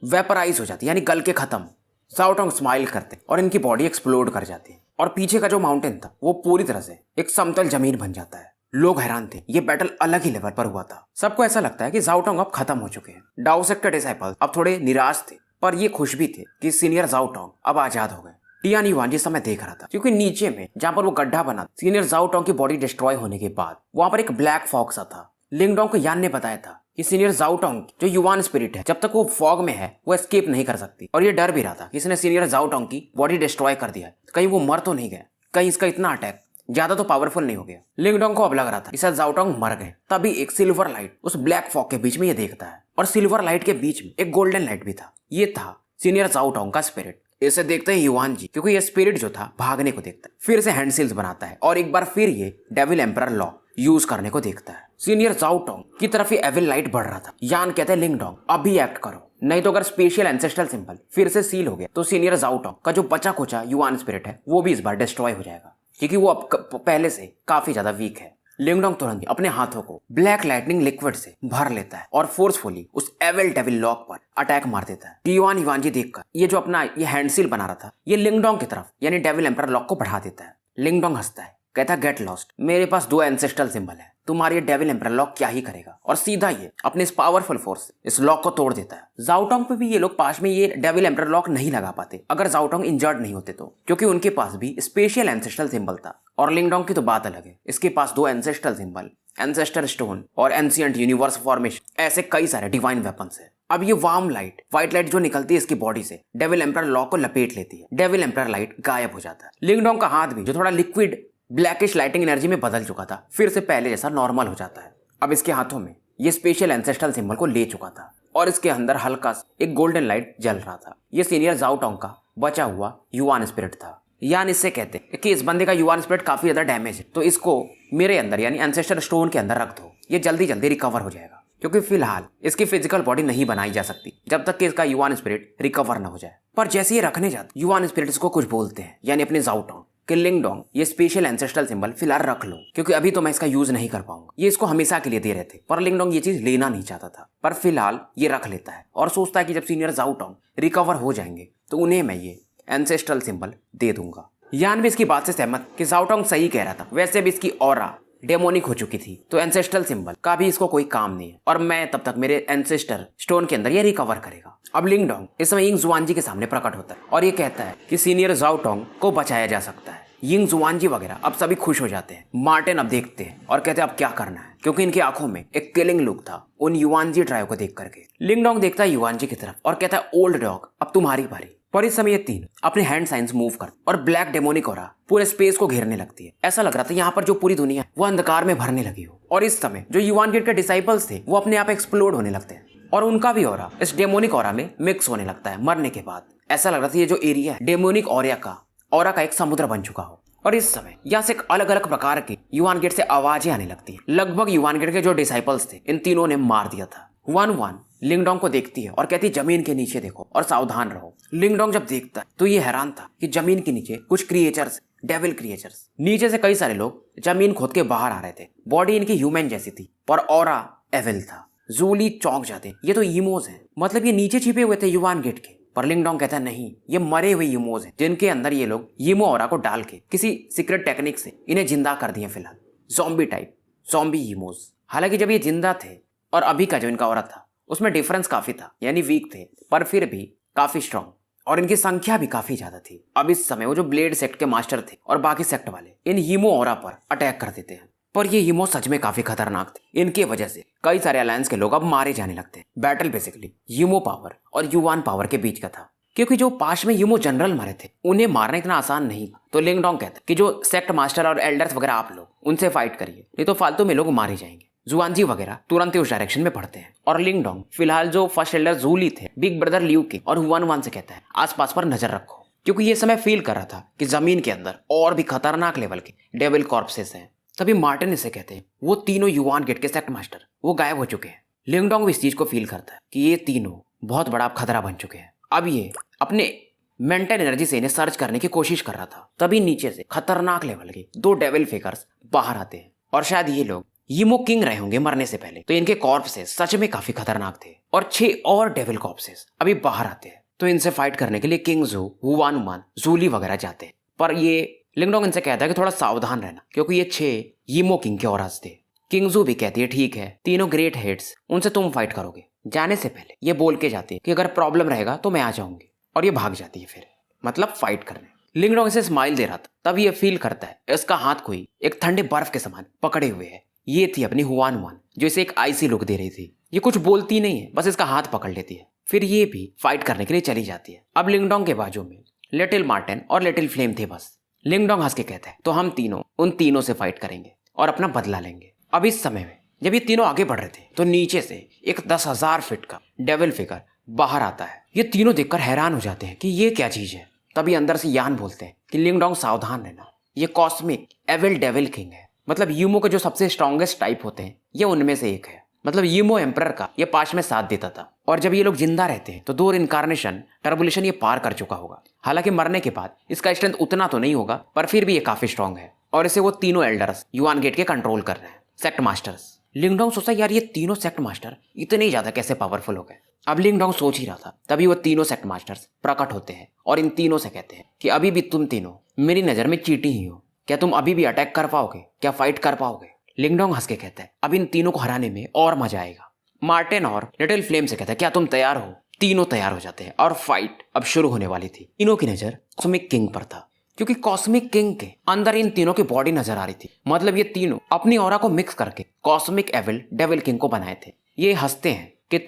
वेपराइज हो जाती है, यानी गल के खत्म। ज़ाओ टोंग स्माइल करते और इनकी बॉडी एक्सप्लोड कर जाती है और पीछे का जो माउंटेन था वो पूरी तरह से एक समतल जमीन बन जाता है। लोग हैरान थे, ये बैटल अलग ही लेवल पर हुआ था। सबको ऐसा लगता है कि ज़ाओ टोंग अब खत्म हो चुके हैं। डाओ सेक्ट के डिसाइपल्स अब थोड़े निराश थे, पर ये खुश भी थे कि सीनियर ज़ाओ टोंग अब आजाद हो गए। टियान युआन जिस समय देख रहा था, क्योंकि नीचे में जहां पर वो गड्ढा बना सीनियर ज़ाओ टोंग की बॉडी डिस्ट्रॉय होने के बाद वहां पर एक ब्लैक फॉग सा था। लिंगडोंग को यान ने बताया था कि सीनियर ज़ाओ टोंग जो युआन स्पिरिट है, जब तक वो फॉग में है वो एस्केप नहीं कर सकती। और ये डर भी रहा था कि इसने सीनियर ज़ाओ टोंग की बॉडी डिस्ट्रॉय कर दिया, कहीं वो मर तो नहीं गया, कहीं इसका इतना अटैक ज्यादा तो पावरफुल नहीं हो गया। लिंगडोंग को अब लग रहा था कि शायद ज़ाओ टोंग मर गए। तभी एक सिल्वर लाइट उस ब्लैक फॉग के बीच में ये देखता है और सिल्वर लाइट के बीच में एक गोल्डन लाइट भी था। ये था सीनियर ज़ाओ टोंग का स्पिरिट। इसे देखते ही युआन जी, क्योंकि ये स्पिरिट जो था भागने को देखता है, फिर से हैंड सील्स बनाता है और एक बार फिर ये डेविल एम्परर लॉ यूज करने को देखता है। सीनियर ज़ाओ टोंग की तरफ ये एविल लाइट बढ़ रहा था। यान कहते हैं लिंगडोंग अभी एक्ट करो, नहीं तो अगर स्पेशल एंसेस्ट्रल सिंबल फिर से सील हो गया तो सीनियर ज़ाओ टोंग का जो बचा कुचा युआन स्पिरिट है वो भी इस बार डिस्ट्रॉय हो जाएगा, क्योंकि वो अब पहले से काफी ज्यादा वीक है। लिंगडोंग तुरंत अपने हाथों को ब्लैक लाइटनिंग लिक्विड से भर लेता है और फोर्सफुली उस एविल डेविल लॉक पर अटैक मार देता है। टियान युआन जी देखकर ये जो अपना ये हैंड सील बना रहा था, ये लिंगडोंग की तरफ यानी डेविल एम्परर लॉक को बढ़ा देता है। लिंगडोंग हंसता है, कहता है गेट लॉस्ट, मेरे पास 2 एंसेस्ट्रल सिंबल है, तुम्हारी ये डेविल एम्परर लॉक क्या ही करेगा। और सीधा ये अपने इस पावरफुल फोर्स से इस लॉक को तोड़ देता है। ज़ाओ टोंग पे भी ये लोग पास में ये डेविल एम्परर लॉक नहीं लगा पाते अगर ज़ाओ टोंग इंजर्ड नहीं होते तो, क्योंकि उनके पास भी स्पेशल एंसेस्ट्रल सिंबल था। और लिंगडोंग की तो बात अलग है, इसके पास 2 एंसेस्ट्रल सिंबल, एंसेस्टर स्टोन और एंशिएंट यूनिवर्स फॉर्मेशन, ऐसे कई सारे डिवाइन वेपन्स है। अब ये वार्म लाइट, व्हाइट लाइट जो निकलती है इसकी बॉडी से डेविल एम्परर लॉक को लपेट लेती है। डेविल एम्परर लाइट गायब हो जाता है। लिंगडोंग का हाथ भी जो थोड़ा लिक्विड ब्लैकिश लाइटिंग एनर्जी में बदल चुका था, फिर से पहले जैसा नॉर्मल हो जाता है। अब इसके हाथों में ये स्पेशल एंसेस्ट्रल सिंबल को ले चुका था और इसके अंदर हल्का एक गोल्डन लाइट जल रहा था। ये सीनियर ज़ाओ टोंग का बचा हुआ युआन स्पिरिट था। यान इससे कहते हैं कि इस बंदे का युआन स्पिरिट काफी ज्यादा डैमेज है, तो इसको मेरे अंदर यानी एंसेस्टर स्टोन के अंदर रख दो, ये जल्दी जल्दी रिकवर हो जाएगा, क्योंकि फिलहाल इसकी फिजिकल बॉडी नहीं बनाई जा सकती जब तक कि इसका युआन स्पिरिट रिकवर ना हो जाए। पर जैसे ये रखने जाते युआन स्पिरिट इसको कुछ बोलते हैं, यानी अपने ज़ाओ टोंग कि लिंगडोंग ये स्पेशल एंसेस्ट्रल सिंबल फिलहाल रख लो, क्योंकि अभी तो मैं इसका यूज नहीं कर पाऊंगा। ये इसको हमेशा के लिए दे रहे थे, पर लिंगडोंग ये चीज लेना नहीं चाहता था। पर फिलहाल ये रख लेता है और सोचता है कि जब सीनियर ज़ाओ टोंग रिकवर हो जाएंगे तो उन्हें मैं ये एंसेस्ट्रल सिंबल दे दूंगा। यान भी इसकी बात से सहमत कि ज़ाओ टोंग सही कह रहा था। वैसे भी इसकी ऑरा डेमोनिक हो चुकी थी, तो एंसेस्ट्रल सिंबल का भी इसको कोई काम नहीं है और मैं तब तक मेरे एंसेस्टर स्टोन के अंदर ये रिकवर करेगा। अब लिंगडोंग इस समय यिंग जुआन जी के सामने प्रकट होता है और ये कहता है कि सीनियर ज़ाओ टोंग को बचाया जा सकता है। यिंग जुआन जी वगैरह अब सभी खुश हो जाते हैं। मार्टिन अब देखते हैं और कहते हैं अब क्या करना है, क्योंकि इनकी आंखों में एक किलिंग लुक था उन युआन जी ट्रायो को देख करके। लिंगडोंग देखता है युआन जी की तरफ और कहता है ओल्ड डॉग अब तुम्हारी बारी। पर इस समय ये तीन अपने हैंड साइंस मूव करते और ब्लैक डेमोनिक ऑरा पूरे स्पेस को घेरने लगती है। ऐसा लग रहा था यहाँ पर जो पूरी दुनिया वो अंधकार में भरने लगी हो। और इस समय जो युआन गेट के डिसाइपल्स थे वो अपने आप एक्सप्लोड होने लगते हैं और उनका भी ऑरा इस डेमोनिक ऑरा में मिक्स होने लगता है मरने के बाद। ऐसा लग रहा था ये जो एरिया है डेमोनिक ऑरा का एक समुद्र बन चुका हो। और इस समय यहाँ से अलग अलग प्रकार की युआन गेट से आवाजें आने लगती है। लगभग युआन गेट के जो डिसाइपल्स थे इन तीनों ने मार दिया था। वन लिंगडोंग को देखती है और कहती है जमीन के नीचे देखो और सावधान रहो। लिंगडोंग जब देखता है तो ये हैरान था कि जमीन के नीचे कुछ क्रिएचर्स, डेविल क्रिएचर्स, नीचे से कई सारे लोग जमीन खोद के बाहर आ रहे थे। बॉडी इनकी ह्यूमन जैसी थी पर ऑरा एविल था। जूली चौंक जाते, ये तो ईमोज हैं, मतलब ये नीचे छिपे हुए थे युआन गेट के। पर लिंगडोंग कहता है नहीं, ये मरे हुए ईमोज हैं जिनके अंदर ये लोग ईमो ऑरा को डाल के किसी सीक्रेट टेक्निक से इन्हें जिंदा कर दिए। फिलहाल ज़ॉम्बी टाइप ज़ॉम्बी ईमोज। हालांकि जब ये जिंदा थे और अभी का जो इनका ऑरा था उसमें डिफरेंस काफी था, यानी वीक थे पर फिर भी काफी स्ट्रांग और इनकी संख्या भी काफी ज्यादा थी। अब इस समय वो जो ब्लेड सेक्ट के मास्टर थे और बाकी सेक्ट वाले इन हीमो ऑरा पर अटैक कर देते हैं। पर ये हीमो सच में काफी खतरनाक थे। इनके वजह से कई सारे अलायंस के लोग अब मारे जाने लगते हैं। बैटल बेसिकली हीमो पावर और युआन पावर के बीच का था, क्योंकि जो पास में हीमो जनरल मारे थे उन्हें मारना इतना आसान नहीं था। तो लिंगडोंग कहता कि जो सेक्ट मास्टर और एल्डर्स वगैरह आप लोग उनसे फाइट करिए, नहीं तो फालतू में लोग मारे जाएंगे। जुआनजी वगैरह तुरंत ही उस डायरेक्शन में बढ़ते हैं और लिंगडोंग फिलहाल जो फर्स्ट एल्डर जूली थे बिग ब्रदर लियू के और हुआन से कहता है आसपास पर नजर रखो, क्योंकि ये समय फील कर रहा था कि जमीन के अंदर और भी खतरनाक लेवल के डेविल कॉर्प्सेस हैं। तभी मार्टिन इसे कहते हैं वो तीनों युआन गेट के सेक्ट मास्टर वो गायब हो चुके हैं। लिंगडोंग भी इस चीज को फील करता है कि ये तीनों बहुत बड़ा खतरा बन चुके हैं। अब ये अपने मेंटल एनर्जी से इन्हें सर्च करने की कोशिश कर रहा था। तभी नीचे से खतरनाक लेवल के 2 डेविल फेकर्स बाहर आते हैं और शायद ये लोग यीमो किंग रहे होंगे मरने से पहले, तो इनके कॉर्प्सेस सच में काफी खतरनाक थे। और 6 और डेविल कॉर्प्सेस अभी बाहर आते हैं। तो इनसे फाइट करने के लिए किंग जू, हुआन मान, जूली वगैरह जाते हैं। पर ये लिंगडोंग इनसे कहता है कि थोड़ा सावधान रहना, क्योंकि ये 6 यीमो किंग के औरस थे। किंग जू भी कहती है ठीक है, तीनों ग्रेट हेड्स, उनसे तुम फाइट करोगे। जाने से पहले ये बोल के जाती है कि अगर प्रॉब्लम रहेगा तो मैं आ जाऊंगी, और ये भाग जाती है फिर, मतलब फाइट करने। लिंगडोंग इसे स्माइल दे रहा था, तब ये फील करता है इसका हाथ कोई एक ठंडे बर्फ के समान पकड़े हुए है। ये थी अपनी हुआन मान, जो इसे एक आईसी लुक दे रही थी। ये कुछ बोलती नहीं है, बस इसका हाथ पकड़ लेती है। फिर ये भी फाइट करने के लिए चली जाती है। अब लिंगडोंग के बाजू में लिटिल मार्टिन और लिटिल फ्लेम थे बस। लिंगडोंग हंस के कहता है तो हम तीनों उन तीनों से फाइट करेंगे और अपना बदला लेंगे। अब इस समय में जब ये तीनों आगे बढ़ रहे थे तो नीचे से एक 10,000 फीट का डेविल फिगर बाहर आता है। ये तीनों देखकर हैरान हो जाते हैं कि ये क्या चीज है। तभी अंदर से यान बोलते हैं कि लिंगडोंग सावधान रहना, ये कॉस्मिक एविल डेविल किंग है। मतलब यूमो के जो सबसे स्ट्रॉन्गेस्ट टाइप होते हैं ये उनमें से एक है। मतलब यूमो एम्परर का ये पास्ट में साथ देता था, और जब ये लोग जिंदा रहते हैं तो 2 इनकारनेशन टर्बुलेशन ये पार कर चुका होगा। हालांकि मरने के बाद इसका स्ट्रेंथ उतना तो नहीं होगा, पर फिर भी ये काफी स्ट्रॉन्ग है, और इसे वो तीनों एल्डर्स युआन गेट के कंट्रोल कर रहे हैं, सेक्ट मास्टर्स। लिंगडोंग सोचा यार ये तीनों सेक्ट मास्टर इतने ज्यादा कैसे पावरफुल हो गए। अब लिंगडोंग सोच ही रहा था, तभी वो तीनों सेक्ट मास्टर्स प्रकट होते हैं और इन तीनों से कहते हैं कि अभी भी तुम तीनों मेरी नजर में चीटी ही हो, क्या तुम अभी भी अटैक कर पाओगे, क्या फाइट कर पाओगे। लिंगडोंग हंस के कहता है अब इन तीनों को हराने में और मजा आएगा। मार्टिन और लिटिल फ्लेम से कहता है क्या तुम तैयार हो। तीनों तैयार हो जाते हैं और फाइट अब शुरू होने वाली थी। तीनों की नजर कॉस्मिक किंग पर था, क्योंकि कॉस्मिक किंग के अंदर इन तीनों की बॉडी नजर आ रही थी। मतलब ये तीनों अपनी ऑरा को मिक्स करके कॉस्मिक एविल डेविल किंग को बनाए थे। ये हंसते हैं कि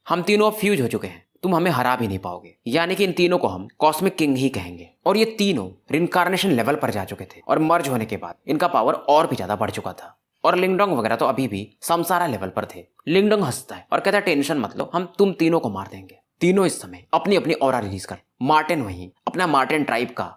हम तीनों अब फ्यूज हो चुके हैं, तुम हमें हरा भी नहीं पाओगे। यानी कि इन तीनों को हम कॉस्मिक किंग ही कहेंगे। और ये तीनों रिनकारनेशन लेवल पर जा चुके थे, और मर्ज होने के बाद इनका पावर और भी ज्यादा बढ़ चुका था। और लिंगडोंग वगैरह तो अभी भी समसारा लेवल पर थे। लिंगडोंग हंसता है और कहता है टेंशन मत लो, हम तुम तीनों को मार देंगे। तीनों इस समय अपनी अपनी ऑरा रिलीज कर। मार्टिन वहीं अपना मार्टिन ट्राइब का,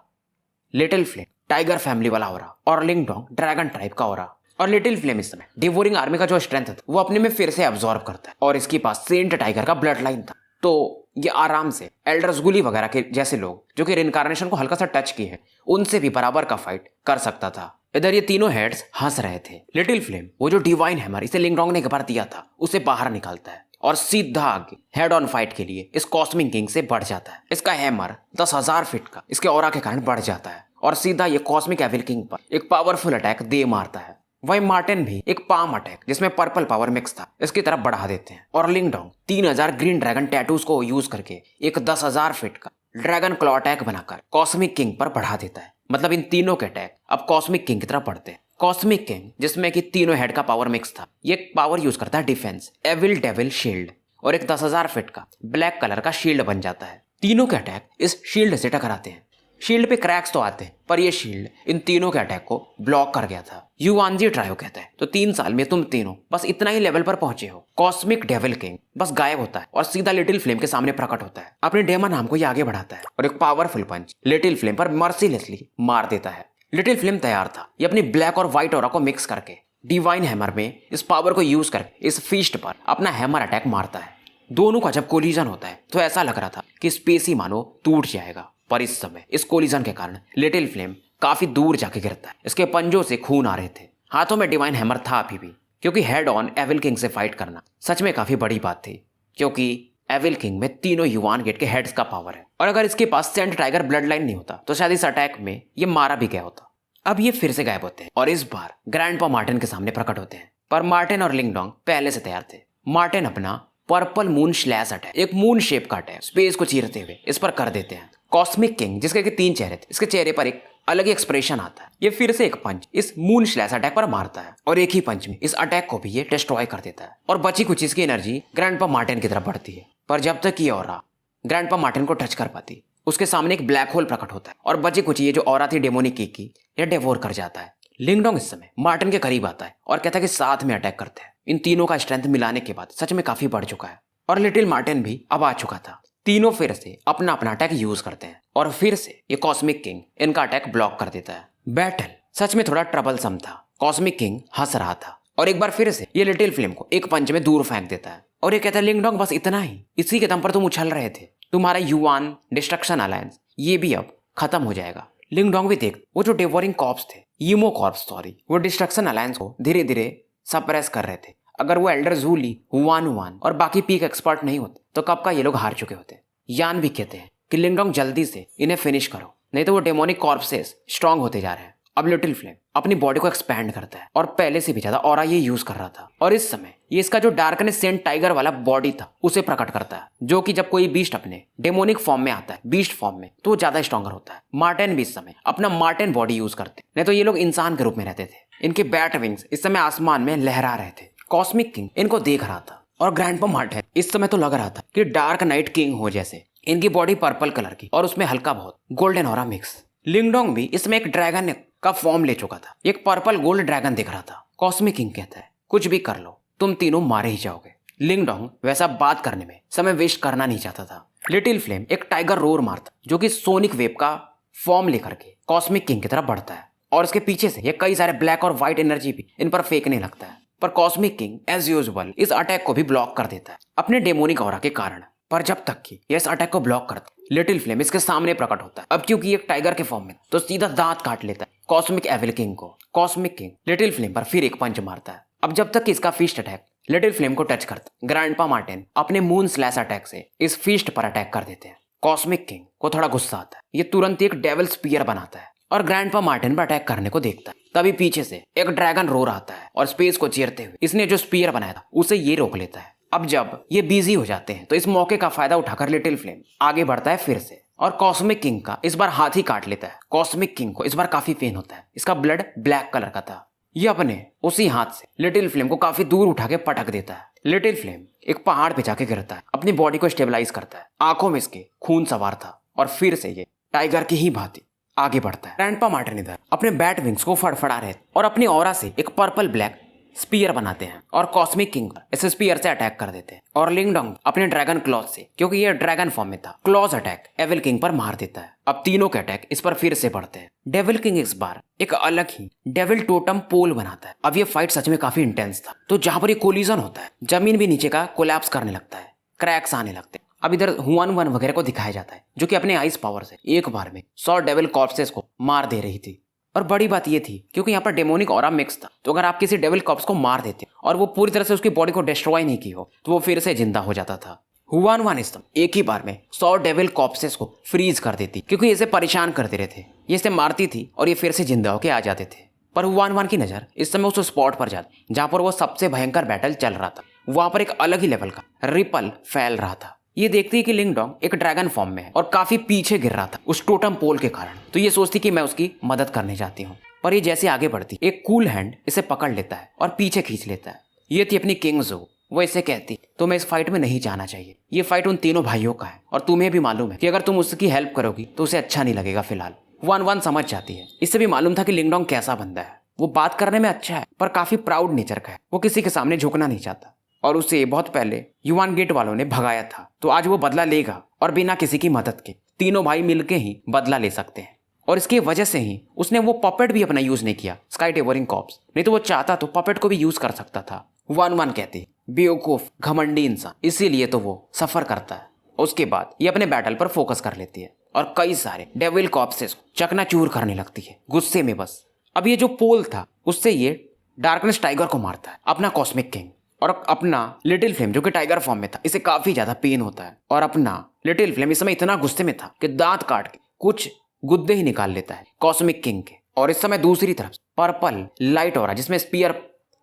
लिटिल फ्लेम टाइगर फैमिली वाला ऑरा, और लिंगडोंग ड्रैगन ट्राइब का ऑरा। और लिटिल फ्लेम इस समय डिवोरिंग आर्मी का जो स्ट्रेंथ था वो अपने में फिर से अब्सॉर्ब करता है, और इसके पास सेंट टाइगर का ब्लड लाइन था, तो ये आराम से एल्डर्स गुली वगैरह के जैसे लोग जो कि रिनकारनेशन को हल्का सा टच किए हैं उनसे भी बराबर का फाइट कर सकता था। इधर ये तीनों हेड्स हंस रहे थे। लिटिल फ्लेम वो जो डिवाइन हैमर इसे लिंगडोंग ने एक बार दिया था उसे बाहर निकालता है और सीधा आगे हेड ऑन फाइट के लिए इस कॉस्मिक किंग से बढ़ जाता है। इसका हैमर 10,000 फीट का इसके ऑरा के कारण बढ़ जाता है और सीधा ये कॉस्मिक एविल किंग पर एक पावरफुल अटैक दे मारता है। वही मार्टिन भी एक पाम अटैक जिसमें पर्पल पावर मिक्स था इसकी तरफ बढ़ा देते हैं, और लिंगडोंग 3000 ग्रीन ड्रैगन टैटूज को यूज करके एक 10,000 फीट का ड्रैगन क्लॉ अटैक बनाकर कॉस्मिक किंग पर बढ़ा देता है। मतलब इन तीनों के अटैक अब कॉस्मिक किंग की तरफ बढ़ते हैं। कॉस्मिक किंग जिसमें कि तीनों हेड का पावर मिक्स था, ये पावर यूज करता है डिफेंस एविल डेविल शील्ड, और एक 10,000 फीट का ब्लैक कलर का शील्ड बन जाता है। तीनों के अटैक इस शील्ड से टकराते हैं। शील्ड पे क्रैक्स तो आते हैं, पर ये शील्ड इन तीनों के अटैक को ब्लॉक कर गया था। युआनजी ट्रायो कहता है तो 3 साल में तुम तीनों बस इतना ही लेवल पर पहुंचे हो। कॉस्मिक डेविल किंग बस गायब होता है और सीधा लिटिल फ्लेम के सामने प्रकट होता है। अपने डेमन नाम को ये आगे बढ़ाता है और एक पावरफुल पंच लिटिल फ्लेम पर मर्सीलेसली मार देता है। लिटिल फ्लेम तैयार था, ये अपनी ब्लैक और व्हाइट ऑरा को मिक्स करके डिवाइन हैमर में इस पावर को यूज करके इस फीस्ट पर अपना हैमर अटैक मारता है। दोनों का जब कोलिजन होता है तो ऐसा लग रहा था कि स्पेस ही मानो टूट जाएगा, पर इस समय इस कोलिजन के कारण लिटिल फ्लेम काफी दूर जाके गिरता है। इसके पंजों से खून आ रहे थे, हाथों में डिवाइन हैमर था अभी भी, क्योंकि हेड ऑन एविल किंग से फाइट करना सच में काफी बड़ी बात थी, क्योंकि एविल किंग में तीनों युआन गेट के हेड्स का पावर है, और अगर इसके पास सेंट टाइगर ब्लड लाइन नहीं होता तो शायद इस अटैक में ये मारा भी गया होता। अब ये फिर से गायब होते हैं और इस बार ग्रैंडपा मार्टिन के सामने प्रकट होते हैं, पर मार्टिन और लिंगडोंग पहले से तैयार थे। मार्टिन अपना पर्पल मून स्लैश अटैक, एक मून शेप का अटैक स्पेस को चीरते हुए इस पर कर देते हैं। कॉस्मिक किंग जिसके के 3 चेहरे थे, इसके चेहरे पर एक अलग ही एक्सप्रेशन आता है। ये फिर से एक पंच इस मून स्लैश अटैक पर मारता है और एक ही पंच में इस अटैक को भी ये डिस्ट्रॉय कर देता है, और बची कुछ इसकी एनर्जी ग्रैंडपा मार्टिन की तरफ बढ़ती है। पर जब तक ये ऑरा ग्रैंडपा मार्टिन को टच कर पाती, उसके सामने एक ब्लैक होल प्रकट होता है और बची कुछ ये जो ऑरा थी डेमोनिक की, ये डेवोर कर जाता है। लिंगडोंग इस समय मार्टिन के करीब आता है और कहता है कि साथ में अटैक करते हैं। इन तीनों का स्ट्रेंथ मिलाने के बाद सच में काफी बढ़ चुका है, और लिटिल मार्टिन भी अब आ चुका था। तीनों फिर से अपना अपना अटैक यूज करते हैं और फिर से ये कॉस्मिक किंग इनका अटैक ब्लॉक कर देता है। बैटल सच में थोड़ा ट्रबलसम था। कॉस्मिक किंग हंस रहा था और एक बार फिर से ये लिटिल फ्लेम को एक पंच में दूर फेंक देता है, और ये कहता है लिंगडोंग बस इतना ही, इसी के दम पर तुम उछल रहे थे, तुम्हारा युआन डिस्ट्रक्शन अलायंस ये भी अब खत्म हो जाएगा। लिंगडोंग भी देख वो जो डेवोरिंग कॉर्प्स थे, ईमो कॉर्प्स सॉरी, वो डिस्ट्रक्शन अलायंस को धीरे धीरे सप्रेस कर रहे थे। अगर वो एल्डर जूली, हुआन और बाकी पीक एक्सपर्ट नहीं होते तो कब का ये लोग हार चुके होते। यान भी कहते हैं कि लिंगडोंग जल्दी से इन्हें फिनिश करो, नहीं तो वो डेमोनिक कॉर्पसेस स्ट्रांग होते जा रहे हैं। अब लिटिल फ्लेम अपनी बॉडी को एक्सपैंड करता है और पहले से भी ज्यादा ऑरा ये यूज कर रहा था, और इस समय ये इसका जो डार्कनेस सेंट टाइगर वाला बॉडी था उसे प्रकट करता है, जो कि जब कोई बीस्ट अपने डेमोनिक फॉर्म में आता है, बीस्ट फॉर्म में, तो वो ज्यादा स्ट्रॉन्गर होता है। मार्टेन भी इस समय अपना मार्टेन बॉडी यूज करते, नहीं तो ये लोग इंसान के रूप में रहते थे। इनके बैट विंग्स इस समय आसमान में लहरा रहे थे। कॉस्मिक किंग इनको देख रहा था और ग्रैंडपा मार्टेन इस समय तो लग रहा था कि डार्क नाइट किंग हो जैसे। इनकी बॉडी पर्पल कलर की और उसमें हल्का बहुत गोल्डन ऑरा मिक्स। लिंगडोंग भी इसमें एक ड्रैगन का फॉर्म ले चुका था, एक पर्पल गोल्ड ड्रैगन दिख रहा था। कॉस्मिक किंग कहता है कुछ भी कर लो, तुम तीनों मारे ही जाओगे। लिंगडोंग वैसा बात करने में समय वेस्ट करना नहीं चाहता था। लिटिल फ्लेम एक टाइगर रोर मारता जो कि सोनिक वेव का फॉर्म लेकर के कॉस्मिक किंग की तरफ बढ़ता है, और इसके पीछे से ये कई सारे ब्लैक और व्हाइट एनर्जी भी इन पर फेंकने लगता है। पर कॉस्मिक किंग एज यूजुअल इस अटैक को भी ब्लॉक कर देता है अपने डेमोनिक ऑरा के कारण। पर जब तक कि ये इस अटैक को ब्लॉक करता, लिटिल फ्लेम इसके सामने प्रकट होता है। अब क्योंकि एक टाइगर के फॉर्म में, तो सीधा दांत काट लेता है कॉस्मिक एविल किंग को। कॉस्मिक किंग लिटिल फ्लेम पर फिर एक पंच मारता है। अब जब तक कि इसका फिस्ट अटैक लिटिल फ्लेम को टच करता, ग्रैंडपा मार्टेन अपने मून स्लैश अटैक से इस फिस्ट पर अटैक कर देते हैं। कॉस्मिक किंग को थोड़ा गुस्सा आता है, ये तुरंत एक डेविल स्पीयर बनाता है और ग्रैंडपा मार्टेन पर अटैक करने को देखता है। तभी पीछे से एक ड्रैगन रोर आता है और स्पेस को चीरते हुए इसने जो स्पीयर बनाया था उसे ये रोक लेता है। अब जब ये बिजी हो जाते हैं तो इस मौके का फायदा उठाकर लिटिल फ्लेम आगे बढ़ता है फिर से, और कॉस्मिक किंग का इस बार हाथ ही काट लेता है। कॉस्मिक किंग को इस बार काफी पेन होता है, इसका ब्लड ब्लैक कलर का था। ये अपने उसी हाथ से लिटिल फ्लेम को काफी दूर उठा के पटक देता है। लिटिल फ्लेम एक पहाड़ पे जाके गिरता है, अपनी बॉडी को स्टेबलाइज करता है। आंखों में इसके खून सवार था और फिर से ये टाइगर की ही भांति आगे बढ़ता है। ग्रैंडपा मार्टेन इधर अपने बैट विंग्स को फड़फड़ा रहे और अपनी ऑरा से एक पर्पल ब्लैक स्पीयर बनाते हैं और कॉस्मिक किंग इस स्पीयर से अटैक कर देते हैं। और लिंगडोंग अपने ड्रैगन क्लॉज से, क्योंकि ये ड्रैगन फॉर्म में था, क्लॉज अटैक एविल किंग पर मार देता है। अब तीनों के अटैक इस पर फिर से बढ़ते हैं। डेविल किंग इस बार एक अलग ही डेविल टोटम पोल बनाता है। अब ये फाइट सच में काफी इंटेंस था, तो जहां पर ये कोलिजन होता है जमीन भी नीचे का कोलैप्स करने लगता है, क्रैक्स आने लगते हैं। अब इधर हुआन वन वगैरह को दिखाया जाता है जो कि अपने आइस पावर से एक बार में 100 डेविल कॉर्प्सेस को मार दे रही थी। और बड़ी बात ये थी क्योंकि यहाँ पर डेमोनिक ऑरा मिक्स था, तो अगर आप किसी डेविल कॉर्प्स को मार देते और वो पूरी तरह से उसकी बॉडी को डिस्ट्रॉय नहीं की हो तो वो फिर से जिंदा हो जाता था। हुआन वन इस एक ही बार में 100 डेविल कॉर्प्सेस को फ्रीज कर देती, क्योंकि इसे परेशान करते रहे थे। ये इसे मारती थी और ये फिर से जिंदा होके आ जाते थे। पर हुआन वन की नजर इस समय उस स्पॉट पर जाती जहां पर वो सबसे भयंकर बैटल चल रहा था। वहां पर एक अलग ही लेवल का रिपल फैल रहा था। ये देखती है कि लिंगडोंग एक ड्रैगन फॉर्म में है और काफी पीछे गिर रहा था उस टोटम पोल के कारण, तो ये सोचती कि मैं उसकी मदद करने जाती हूँ। पर ये जैसे आगे बढ़ती एक कूल हैंड इसे पकड़ लेता है और पीछे खींच लेता है। ये थी अपनी किंग ज़ो। वो इसे कहती तुम्हें इस फाइट में नहीं जाना चाहिए, ये फाइट उन तीनों भाइयों का है और तुम्हें भी मालूम है कि अगर तुम उसकी हेल्प करोगी तो उसे अच्छा नहीं लगेगा। फिलहाल वन वन समझ जाती है। इससे भी मालूम था कि लिंगडोंग कैसा बंदा है। वो बात करने में अच्छा है पर काफी प्राउड नेचर का है। वो किसी के सामने झुकना नहीं चाहता और उसे बहुत पहले युवान गेट वालों ने भगाया था, तो आज वो बदला लेगा और बिना किसी की मदद के तीनों भाई मिलके ही बदला ले सकते हैं। और इसकी वजह से ही उसने वो पपेट भी अपना यूज नहीं किया, स्काई टेवरिंग कॉर्प्स, नहीं तो वो चाहता तो पपेट को भी यूज कर सकता था। वन वन कहती बेवकूफ घमंडी इंसान, इसीलिए तो वो सफर करता है। उसके बाद ये अपने बैटल पर फोकस कर लेती है और कई सारे डेविल कॉर्प्सेस को चकनाचूर करने लगती है गुस्से में बस। अब ये जो पोल था उससे ये डार्कनेस टाइगर को मारता है, अपना कॉस्मिक किंग, और अपना लिटिल फ्लेम जो कि टाइगर फॉर्म में था इसे काफी ज्यादा पेन होता है। और अपना लिटिल फ्लेम इस समय इतना गुस्से में था कि दांत काट के कुछ गुद्दे ही निकाल लेता है कॉस्मिक किंग के। और इस समय दूसरी तरफ पर्पल लाइट ऑरा जिसमें स्पीयर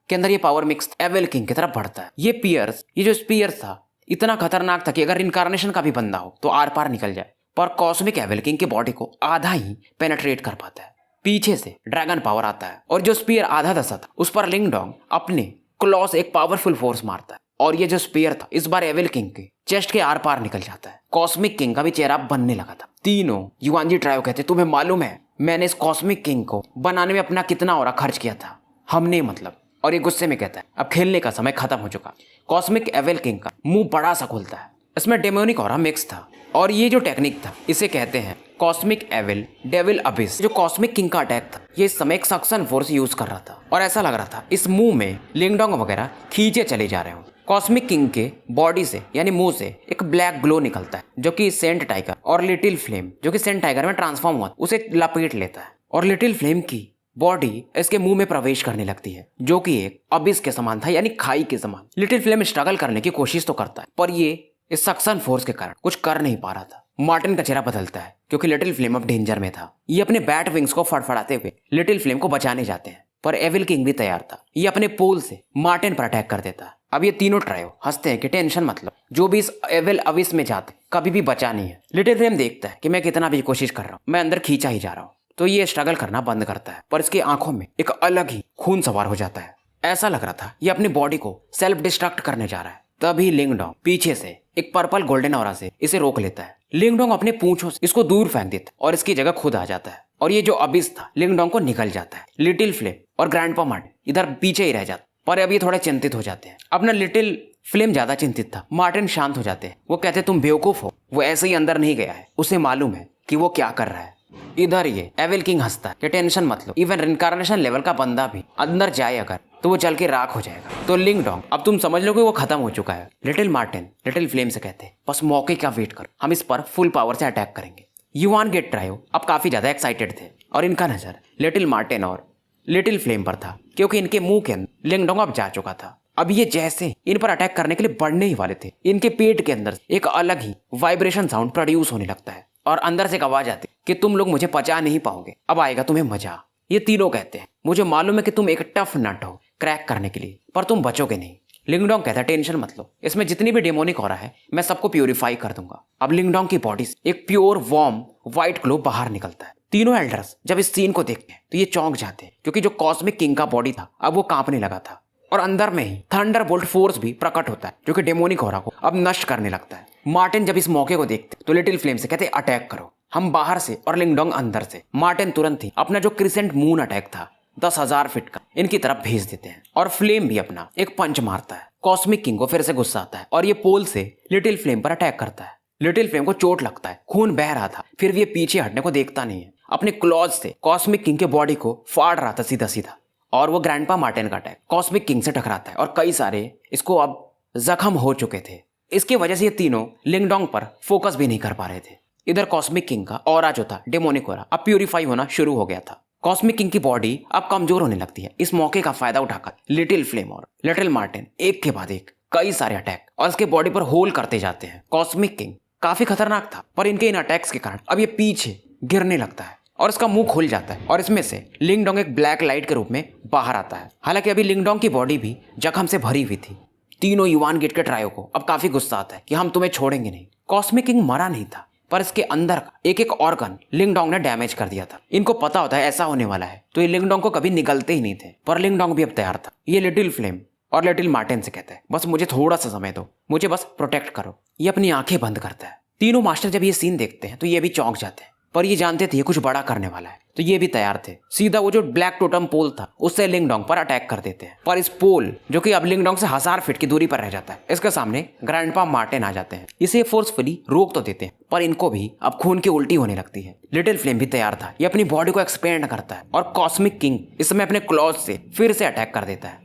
के अंदर ये पावर मिक्स एविल किंग की तरफ बढ़ता है। ये जो स्पीयर था इतना खतरनाक था कि अगर इनकारनेशन का भी बंदा हो तो आर पार निकल जाए, पर कॉस्मिक एविल किंग की बॉडी को आधा ही पेनेट्रेट कर पाता है। पीछे से ड्रैगन पावर आता है और जो स्पीयर आधा दसा था उस पर लिंगडोंग अपने क्लॉ से एक पावरफुल फोर्स मारता है और ये जो स्पीयर था इस बार एविल किंग के चेस्ट के आर पार निकल जाता है। कॉस्मिक किंग का भी चेहरा बनने लगा था। तीनों युआनजी ट्रायो कहते तुम्हें मालूम है मैंने इस कॉस्मिक किंग को बनाने में अपना कितना ऑरा खर्च किया था, हमने मतलब। और ये गुस्से में कहता है अब खेलने का समय खत्म हो चुका। कॉस्मिक एविल किंग का मुंह बड़ा सा खुलता है, इसमें डेमोनिक ऑरा मिक्स था और ये जो टेक्निक था इसे कहते हैं कॉस्मिक एविल डेविल अबिस। जो कॉस्मिक किंग का अटैक था ये इस समय एक सक्शन फोर्स यूज कर रहा था और ऐसा लग रहा था इस मुंह में लिंगडोंग वगैरह खींचे चले जा रहे हो। कॉस्मिक किंग के बॉडी से यानी मुंह से एक ब्लैक ग्लो निकलता है जो कि सेंट टाइगर और लिटिल फ्लेम जो कि सेंट टाइगर में ट्रांसफॉर्म हुआ उसे लपेट लेता है और लिटिल फ्लेम की बॉडी इसके मुंह में प्रवेश करने लगती है जो कि एक अबिस के समान था यानी खाई के समान। लिटिल फ्लेम स्ट्रगल करने की कोशिश तो करता है पर ये इस सक्शन फोर्स के कारण कुछ कर नहीं पा रहा था। मार्टिन का चेहरा बदलता है क्योंकि लिटिल फ्लेम अब डेंजर में था। ये अपने बैट विंग्स को फड़फड़ाते हुए लिटिल फ्लेम को बचाने जाते हैं, पर एविल किंग भी तैयार था। ये अपने पोल से मार्टिन पर अटैक कर देता है। अब ये तीनों ट्रायो हंसते हैं कि टेंशन मतलब, जो भी इस एविल अविस में जाते कभी भी बचा नहीं है। लिटिल फ्लेम देखता है कि मैं कितना भी कोशिश कर रहा हूँ, मैं अंदर खींचा ही जा रहा हूँ, तो ये स्ट्रगल करना बंद करता है। पर इसकी आंखों में एक अलग ही खून सवार हो जाता है। ऐसा लग रहा था ये अपनी बॉडी को सेल्फ डिस्ट्रक्ट करने जा रहा है। तभी लिंगडोंग पीछे से एक पर्पल गोल्डन ऑरा से इसे रोक लेता है। लिंगडोंग अपने पूंछों से इसको दूर फेंक देता है और इसकी जगह खुद आ जाता है, और ये जो अबिस था लिंगडोंग को निकल जाता है। लिटिल फ्लेम और ग्रैंडपा मार्टिन इधर पीछे ही रह जाते, पर अभी थोड़े चिंतित हो जाते हैं। अपना लिटिल फ्लेम ज्यादा चिंतित था, मार्टिन शांत हो जाते हैं। वो कहते तुम बेवकूफ हो, वो ऐसे ही अंदर नहीं गया है, उसे मालूम है कि वो क्या कर रहा है। इधर ये एविल किंग हंसता है कि टेंशन मत लो, इवन रिनकार्नेशन लेवल का बंदा भी अंदर जाए अगर तो वो जल के राख हो जाएगा। तो लिंगडोंग अब तुम समझ लो कि वो खत्म हो चुका है। लिटिल मार्टिन लिटिल फ्लेम से कहते हैं बस मौके का वेट कर, हम इस पर फुल पावर से अटैक करेंगे। युवान गेट ट्रायो अब काफी ज्यादा एक्साइटेड थे और इनका नजर लिटिल मार्टिन और लिटिल फ्लेम पर था क्योंकि इनके मुंह के अंदर लिंगडोंग अब जा चुका था। अब ये जैसे इन पर अटैक करने के लिए बढ़ने ही वाले थे, इनके पेट के अंदर एक अलग ही वाइब्रेशन साउंड प्रोड्यूस होने लगता है और अंदर से एक आवाज आती कि तुम लोग मुझे पचा नहीं पाओगे, अब आएगा तुम्हें मजा। ये तीनों कहते हैं मुझे मालूम है कि तुम एक टफ नट हो क्रैक करने के लिए, पर तुम बचोगे नहीं। लिंगडोंग कहता है टेंशन मत लो, इसमें जितनी भी डेमोनिक हो रहा है मैं सबको प्यूरिफाई कर दूंगा। अब लिंगडोंग की बॉडी से एक प्योर वार्म व्हाइट ग्लो बाहर निकलता है। तीनों एल्डर्स जब इस सीन को देखते हैं तो ये चौंक जाते हैं क्योंकि जो कॉस्मिक किंग का बॉडी था अब वो कांपने लगा था, और अंदर में ही थंडरबोल्ट फोर्स भी प्रकट होता है जो कि डेमोनिक ऑरा को अब नष्ट करने लगता है। मार्टिन जब इस मौके को देखते तो लिटिल फ्लेम से कहते अटैक करो, हम बाहर से और लिंगडोंग अंदर से। मार्टिन तुरंत ही अपना जो क्रिसेंट मून अटैक था 10,000 फीट का इनकी तरफ भेज देते हैं, और फ्लेम भी अपना एक पंच मारता है। कॉस्मिक किंग को फिर से गुस्सा आता है और ये पोल से लिटिल फ्लेम पर अटैक करता है। लिटिल फ्लेम को चोट लगता है, खून बह रहा था, फिर भी ये पीछे हटने को देखता नहीं है। अपने क्लॉज से कॉस्मिक किंग के बॉडी को फाड़ रहा था सीधा सीधा, और वो ग्रैंडपा मार्टिन का अटैक कॉस्मिक किंग से टकराता है और कई सारे इसको अब जख्म हो चुके थे। इसकी वजह से ये तीनों लिंगडोंग पर फोकस भी नहीं कर पा रहे थे। इधर कॉस्मिक किंग का ऑरा जो था डेमोनिक ऑरा अब प्यूरिफाई होना शुरू हो गया था। कॉस्मिक किंग की बॉडी अब कमजोर होने लगती है। इस मौके का फायदा उठाकर लिटिल फ्लेम और लिटिल मार्टिन एक के बाद एक कई सारे अटैक और इसके बॉडी पर होल करते जाते हैं। कॉस्मिक किंग काफी खतरनाक था, पर इनके इन अटैक्स के कारण अब ये पीछे गिरने लगता है और इसका मुंह खुल जाता है, और इसमें से लिंगडोंग एक ब्लैक लाइट के रूप में बाहर आता है। हालांकि अभी लिंगडोंग की बॉडी भी जख्म से भरी हुई थी। तीनों युवान गेट के ट्रायो को अब काफी गुस्सा आता है कि हम तुम्हें छोड़ेंगे नहीं। कॉस्मिक किंग मरा नहीं था, पर इसके अंदर का एक एक ऑर्गन लिंगडोंग ने डैमेज कर दिया था। इनको पता होता है ऐसा होने वाला है, तो ये लिंगडोंग को कभी निगलते ही नहीं थे, पर लिंगडोंग भी अब तैयार था। ये लिटिल फ्लेम और लिटिल मार्टिन से कहता है बस मुझे थोड़ा सा समय दो, मुझे बस प्रोटेक्ट करो। ये अपनी आंखें बंद करता है। तीनों मास्टर जब ये सीन देखते हैं तो ये भी चौंक जाते हैं, पर ये जानते थे ये कुछ बड़ा करने वाला है, तो ये भी तैयार थे। सीधा वो जो ब्लैक टोटम पोल था उससे लिंगडोंग पर अटैक कर देते हैं, पर इस पोल जो कि अब लिंगडोंग से 1000 फीट की दूरी पर रह जाता है, इसके सामने ग्रैंडपा मार्टिन आ जाते हैं। इसे फोर्सफुली रोक तो देते हैं, पर इनको भी अब खून की उल्टी होने लगती है। लिटिल फ्लेम भी तैयार था, ये अपनी बॉडी को एक्सपेंड करता है और कॉस्मिक किंग इस समय अपने क्लॉज से फिर से अटैक कर देता है।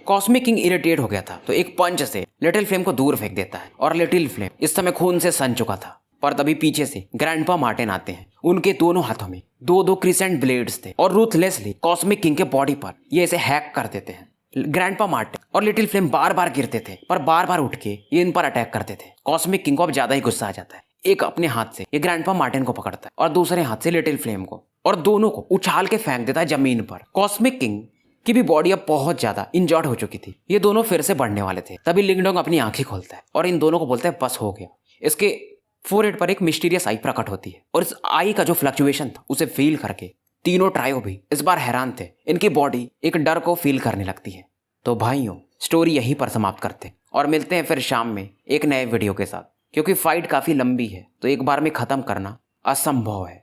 कॉस्मिक किंग इरिटेट हो गया था, तो एक पंच से लिटिल फ्लेम को दूर फेंक देता है, और लिटिल फ्लेम इस समय खून से सन चुका था। पर तभी पीछे से ग्रैंडपा मार्टिन आते हैं। उनके दोनों हाथों में दो क्रिसेंट ब्लेड्स थे, और रूथलेसली कॉस्मिक किंग के बॉडी पर ये इसे हैक कर देते हैं। ग्रैंडपा मार्टिन और लिटिल फ्लेम बार बार गिरते थे, पर बार बार उठ के ये इन पर अटैक करते थे। कॉस्मिक किंग को अब ज्यादा ही गुस्सा आ जाता है। एक अपने हाथ से ये ग्रैंडपा मार्टिन को पकड़ता है और दूसरे हाथ से लिटिल फ्लेम को, और दोनों को उछाल के फेंक देता है जमीन पर। कॉस्मिक किंग की भी बॉडी अब बहुत ज्यादा इंजर्ड हो चुकी थी। ये दोनों फिर से बढ़ने वाले थे। तभी लिंगडोंग अपनी आंखें खोलता है और इन दोनों को बोलता है बस हो गया। इसके फोरहेड पर एक मिस्टीरियस आई प्रकट होती है, और इस आई का जो फ्लक्चुएशन था उसे फील करके तीनों ट्रायो भी इस बार हैरान थे। इनकी बॉडी एक डर को फील करने लगती है। तो भाइयों, स्टोरी यहीं पर समाप्त करते हैं और मिलते हैं फिर शाम में एक नए वीडियो के साथ, क्योंकि फाइट काफी लंबी है तो एक बार में खत्म करना असंभव है।